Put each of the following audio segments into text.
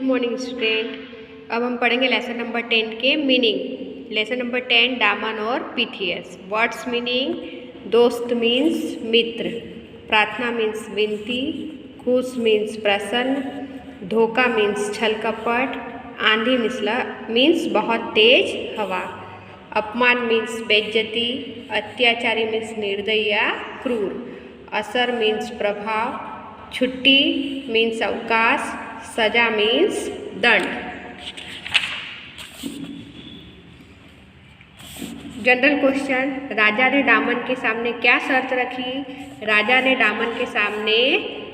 Good morning student. अब हम पढ़ेंगे लेसन नंबर 10 के मीनिंग। लेसन नंबर 10 दामन और पीथीएस। वर्ड्स मीनिंग: दोस्त मीन्स मित्र, प्रार्थना मीन्स विनती, खुश मीन्स प्रसन्न, धोखा मीन्स छल कपट, आंधी मीन्स बहुत तेज हवा, अपमान मीन्स बेइज्जती, अत्याचारी मीन्स निर्दयी या क्रूर, असर मीन्स प्रभाव, छुट्टी मीन्स अवकाश, सजा मीन्स दंड। जनरल क्वेश्चन: राजा ने दामन के सामने क्या शर्त रखी? राजा ने दामन के सामने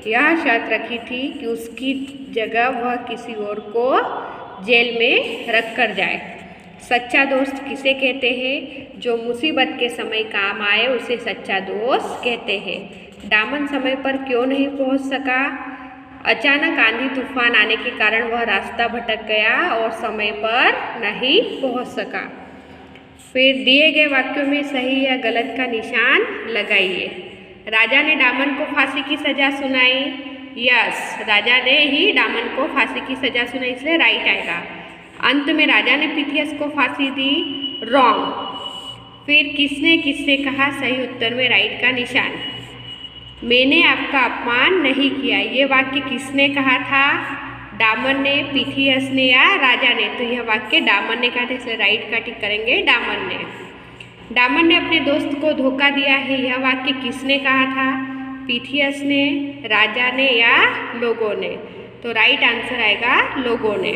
यह शर्त रखी थी कि उसकी जगह वह किसी और को जेल में रख कर जाए। सच्चा दोस्त किसे कहते हैं? जो मुसीबत के समय काम आए उसे सच्चा दोस्त कहते हैं। दामन समय पर क्यों नहीं पहुंच सका? अचानक आंधी तूफान आने के कारण वह रास्ता भटक गया और समय पर नहीं पहुंच सका। फिर दिए गए वाक्यों में सही या गलत का निशान लगाइए। राजा ने दामन को फांसी की सजा सुनाई। यस, राजा ने ही दामन को फांसी की सजा सुनाई, इसलिए राइट आएगा। अंत में राजा ने पीथीएस को फांसी दी। रॉन्ग। फिर किसने किससे कहा? सही उत्तर में राइट का निशान। मैंने आपका अपमान नहीं किया, ये वाक्य किसने कहा था? दामन ने, पीथीएस ने या राजा ने? तो यह वाक्य दामन ने कहा था, इसलिए राइट का टिक करेंगे दामन ने। दामन ने अपने दोस्त को धोखा दिया है, यह वाक्य किसने कहा था? पीथीएस ने, राजा ने या लोगों ने? तो राइट आंसर आएगा लोगों ने।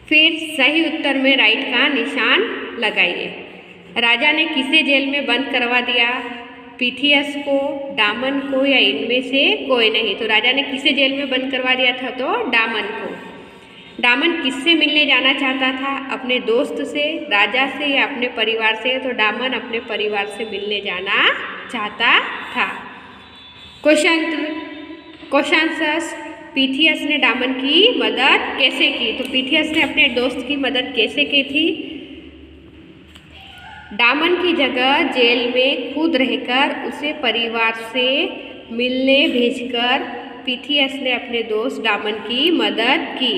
फिर सही उत्तर में राइट का निशान लगाइए। राजा ने किसे जेल में बंद करवा दिया? पीथीएस को, दामन को या इनमें से कोई नहीं? तो राजा ने किसे जेल में बंद करवा दिया था? तो दामन को। दामन किससे मिलने जाना चाहता था? अपने दोस्त से, राजा से या अपने परिवार से? तो दामन अपने परिवार से मिलने जाना चाहता था। क्वेश्चन: पीथीएस ने दामन की मदद कैसे की? तो पीथीएस ने अपने दोस्त की मदद कैसे की थी? दामन की जगह जेल में खुद रहकर उसे परिवार से मिलने भेजकर पीथीएस ने अपने दोस्त दामन की मदद की।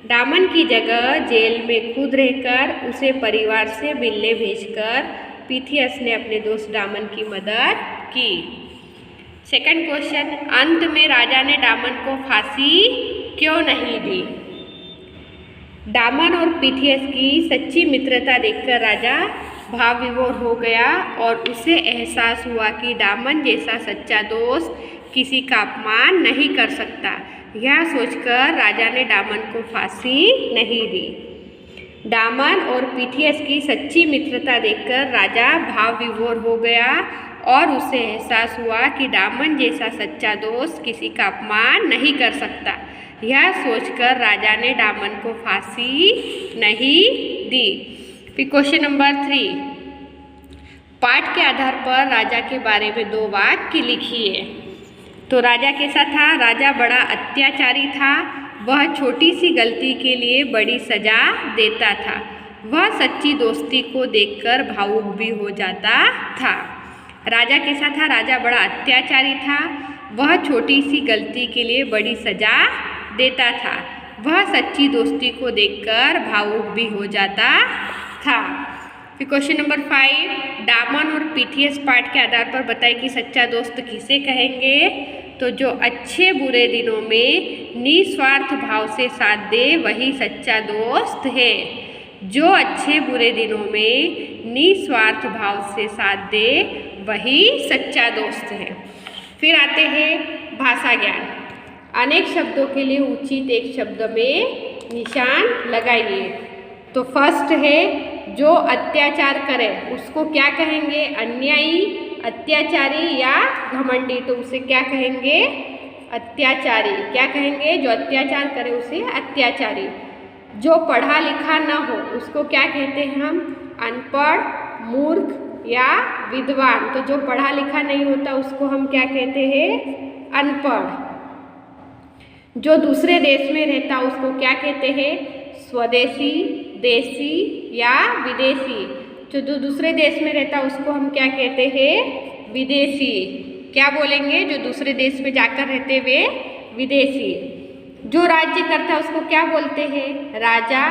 दामन की जगह जेल में खुद रहकर उसे परिवार से मिलने भेजकर पीथीएस ने अपने दोस्त दामन की मदद की। सेकंड क्वेश्चन: अंत में राजा ने दामन को फांसी क्यों नहीं दी? दामन और पीथीएस की सच्ची मित्रता देखकर राजा भाव विभोर हो गया और उसे एहसास हुआ कि दामन जैसा सच्चा दोस्त किसी का अपमान नहीं कर सकता। यह सोचकर राजा ने दामन को फांसी नहीं दी। दामन और पीथीएस की सच्ची मित्रता देखकर राजा भाव विभोर हो गया और उसे एहसास हुआ कि दामन जैसा सच्चा दोस्त किसी का अपमान नहीं कर सकता। यह सोचकर राजा ने दामन को फांसी नहीं दी। फिर क्वेश्चन नंबर 3, पाठ के आधार पर राजा के बारे में 2 वाक्य लिखिए। तो राजा कैसा था? राजा बड़ा अत्याचारी था। वह छोटी सी गलती के लिए बड़ी सजा देता था। वह सच्ची दोस्ती को देखकर भावुक भी हो जाता था। राजा कैसा था? राजा बड़ा अत्याचारी था। वह छोटी सी गलती के लिए बड़ी सजा देता था। वह सच्ची दोस्ती को देखकर भावुक भी हो जाता था। फिर क्वेश्चन नंबर 5, दामन और पीथीएस पाठ के आधार पर बताएं कि सच्चा दोस्त किसे कहेंगे? तो जो अच्छे बुरे दिनों में निस्वार्थ भाव से साथ दे वही सच्चा दोस्त है। जो अच्छे बुरे दिनों में निस्वार्थ भाव से साथ दे वही सच्चा दोस्त है। फिर आते हैं भाषा ज्ञान। अनेक शब्दों के लिए उचित एक शब्द में निशान लगाइए। तो फर्स्ट है, जो अत्याचार करे उसको क्या कहेंगे? अन्यायी, अत्याचारी या घमंडी? तो उसे क्या कहेंगे? अत्याचारी। क्या कहेंगे? जो अत्याचार करे उसे अत्याचारी। जो पढ़ा लिखा न हो उसको क्या कहते हैं हम? अनपढ़, मूर्ख या विद्वान। तो जो पढ़ा लिखा नहीं होता उसको हम क्या कहते हैं? अनपढ़। जो दूसरे देश में रहता उसको क्या कहते हैं? स्वदेशी, देशी या विदेशी। जो दूसरे देश में रहता उसको हम क्या कहते हैं? विदेशी। क्या बोलेंगे? जो दूसरे देश में जाकर रहते वे विदेशी। जो राज्य करता है उसको क्या बोलते हैं? राजा,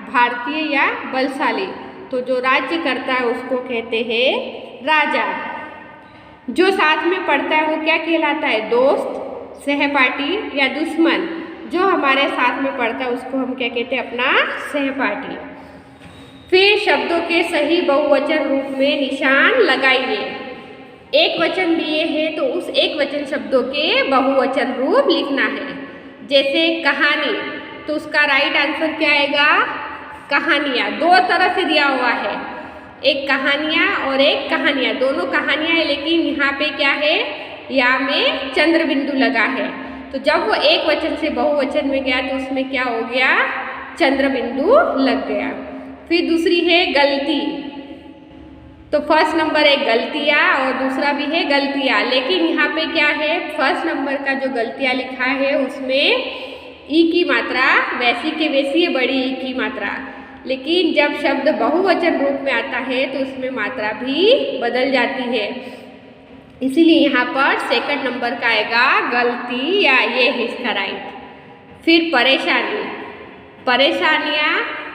भारतीय या बलशाली। तो जो राज्य करता है उसको कहते हैं राजा। जो साथ में पढ़ता है वो क्या कहलाता है? दोस्त, सहपाठी या दुश्मन। जो हमारे साथ में पढ़ता है उसको हम क्या कहते हैं? अपना सहपाठी। फिर शब्दों के सही बहुवचन रूप में निशान लगाइए। एक वचन दिए हैं तो उस एक वचन शब्दों के बहुवचन रूप लिखना है। जैसे कहानी, तो उसका राइट आंसर क्या आएगा? कहानियाँ। दो तरह से दिया हुआ है, एक कहानियाँ और एक कहानियाँ, दोनों कहानियाँ है, लेकिन यहाँ पे क्या है? या में चंद्र बिंदु लगा है। तो जब वो एक वचन से बहुवचन में गया तो उसमें क्या हो गया? चंद्र बिंदु लग गया। फिर दूसरी है गलती। तो फर्स्ट नंबर है गलतियाँ और दूसरा भी है गलतियाँ, लेकिन यहाँ पे क्या है? फर्स्ट नंबर का जो गलतियाँ लिखा है उसमें ई की मात्रा वैसी के वैसी है, बड़ी ई की मात्रा। लेकिन जब शब्द बहुवचन रूप में आता है तो उसमें मात्रा भी बदल जाती है, इसीलिए यहाँ पर सेकंड नंबर का आएगा गलती, या ये है इसका राइट। फिर परेशानी, परेशानियाँ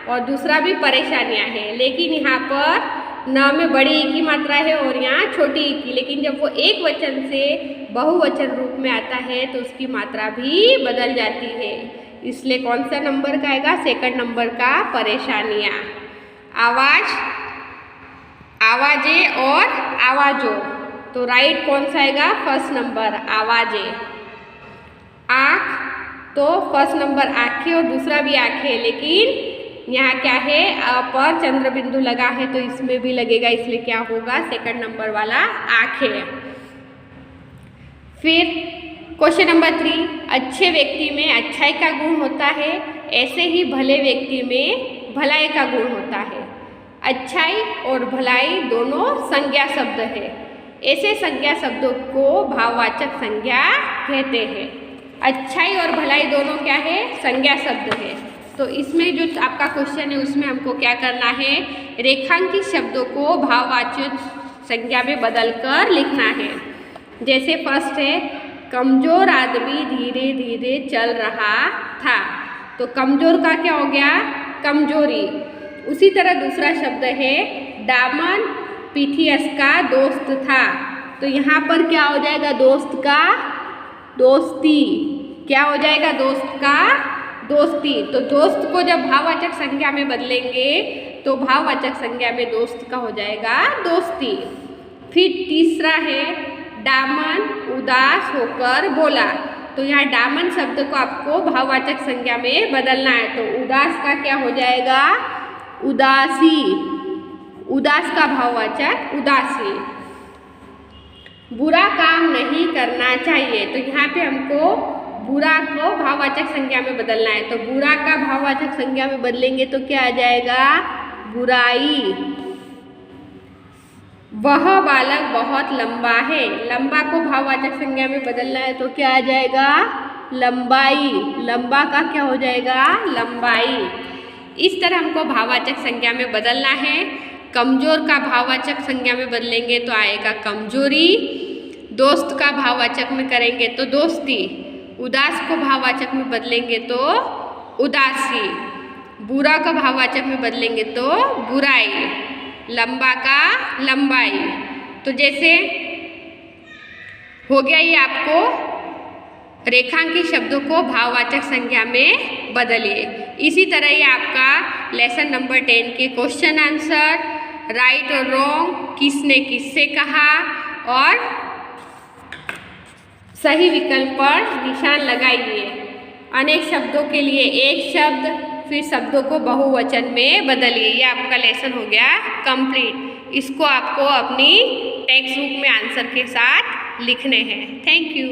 और दूसरा भी परेशानियाँ हैं, लेकिन यहाँ पर न में बड़ी ई की मात्रा है और यहाँ छोटी ई की, लेकिन जब वो एक वचन से बहुवचन रूप में आता है तो उसकी मात्रा भी बदल जाती है, इसलिए कौन सा नंबर का आएगा? सेकंड नंबर का परेशानियाँ। आवाज़, आवाज़ें और आवाज़ों, तो राइट कौन सा आएगा? फर्स्ट नंबर आवाज़ें। आँख, तो फर्स्ट नंबर आँखें और दूसरा भी आँखें, लेकिन यहाँ क्या है? पर चंद्र बिंदु लगा है तो इसमें भी लगेगा, इसलिए क्या होगा? सेकंड नंबर वाला आँखें। फिर क्वेश्चन नंबर 3, अच्छे व्यक्ति में अच्छाई का गुण होता है, ऐसे ही भले व्यक्ति में भलाई का गुण होता है। अच्छाई और भलाई दोनों संज्ञा शब्द है, ऐसे संज्ञा शब्दों को भाववाचक संज्ञा कहते हैं। अच्छाई और भलाई दोनों क्या है? संज्ञा शब्द है। तो इसमें जो आपका क्वेश्चन है उसमें हमको क्या करना है? रेखांकित शब्दों को भाववाचक संज्ञा में बदलकर लिखना है। जैसे फर्स्ट है कमजोर आदमी धीरे धीरे चल रहा था, तो कमजोर का क्या हो गया? कमजोरी। उसी तरह दूसरा शब्द है दामन पीथियस का दोस्त था, तो यहाँ पर क्या हो जाएगा? दोस्त का दोस्ती। क्या हो जाएगा? दोस्त का दोस्ती। तो दोस्त को जब भाववाचक संज्ञा में बदलेंगे तो भाववाचक संज्ञा में दोस्त का हो जाएगा दोस्ती। फिर तीसरा है दामन उदास होकर बोला, तो यहाँ दामन शब्द को आपको भाववाचक संज्ञा में बदलना है, तो उदास का क्या हो जाएगा? उदासी। उदास का भाववाचक उदासी। बुरा काम नहीं करना चाहिए, तो यहाँ पे हमको बुरा को भाववाचक संज्ञा में बदलना है, तो बुरा का भाववाचक संज्ञा में बदलेंगे तो क्या आ जाएगा? बुराई। वह बालक बहुत लंबा है, लंबा को भाववाचक संज्ञा में बदलना है तो क्या आ जाएगा? लंबाई। लंबा का क्या हो जाएगा? लंबाई। इस तरह हमको भाववाचक संज्ञा में बदलना है। कमजोर का भाववाचक संज्ञा में बदलेंगे तो आएगा कमजोरी। दोस्त का भाववाचक में करेंगे तो दोस्ती। उदास को भाववाचक में बदलेंगे तो उदासी। बुरा का भाववाचक में बदलेंगे तो बुराई। लंबा का लंबाई। तो जैसे हो गया ये, आपको रेखांकित शब्दों को भाववाचक संज्ञा में बदलिए। इसी तरह ये आपका लेसन नंबर 10 के क्वेश्चन आंसर, राइट और रॉन्ग, किसने किससे कहा और सही विकल्प पर निशान लगाइए। अनेक शब्दों के लिए एक शब्द, फिर शब्दों को बहुवचन में बदलिए। ये आपका लेसन हो गया कंप्लीट। इसको आपको अपनी टेक्स्ट बुक में आंसर के साथ लिखने हैं। Thank you.